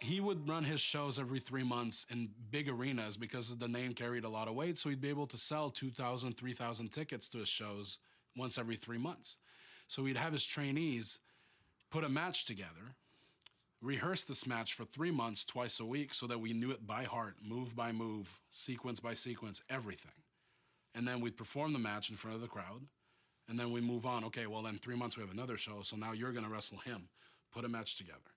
He would run his shows every 3 months in big arenas because the name carried a lot of weight. So he'd be able to sell 2,000, 3,000 tickets to his shows once every 3 months. So he'd have his trainees put a match together, rehearse this match for 3 months, twice a week, so that we knew it by heart, move by move, sequence by sequence, everything. And then we'd perform the match in front of the crowd, and then we move on. Okay, well, in 3 months we have another show, so now you're gonna wrestle him. Put a match together.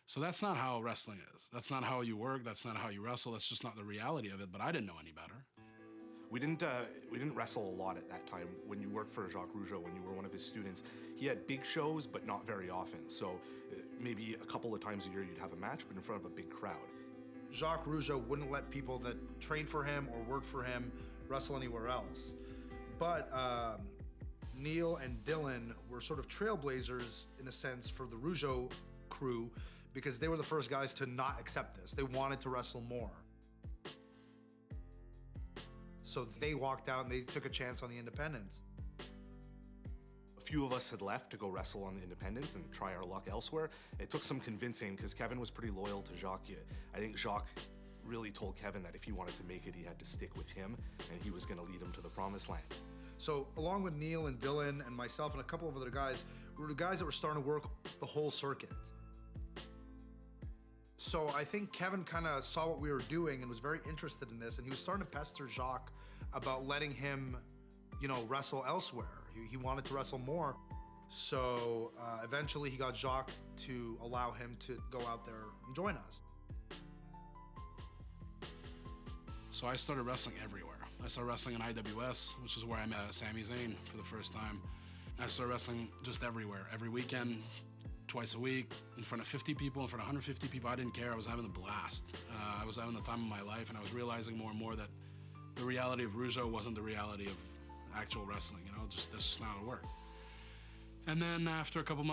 So that's not how wrestling is. That's not how you work, that's not how you wrestle, that's just not the reality of it, but I didn't know any better. We didn't wrestle a lot at that time. When you worked for Jacques Rougeau, when you were one of his students, he had big shows, but not very often. So maybe a couple of times a year you'd have a match, but in front of a big crowd. Jacques Rougeau wouldn't let people that trained for him or worked for him wrestle anywhere else. But Neil and Dylan were sort of trailblazers, in a sense, for the Rougeau crew, because they were the first guys to not accept this. They wanted to wrestle more. So they walked out and they took a chance on the independents. A few of us had left to go wrestle on the independents and try our luck elsewhere. It took some convincing because Kevin was pretty loyal to Jacques. I think Jacques really told Kevin that if he wanted to make it, he had to stick with him and he was gonna lead him to the promised land. So along with Neil and Dylan and myself and a couple of other guys, we were the guys that were starting to work the whole circuit. So I think Kevin kind of saw what we were doing and was very interested in this, and he was starting to pester Jacques about letting him, wrestle elsewhere. He wanted to wrestle more. So eventually he got Jacques to allow him to go out there and join us. So I started wrestling everywhere. I started wrestling in IWS, which is where I met Sami Zayn for the first time. And I started wrestling just everywhere, every weekend, twice a week, in front of 50 people, in front of 150 people. I didn't care, I was having a blast. I was having the time of my life, and I was realizing more and more that the reality of Rougeau wasn't the reality of actual wrestling, that's just not how it worked. And then after a couple months,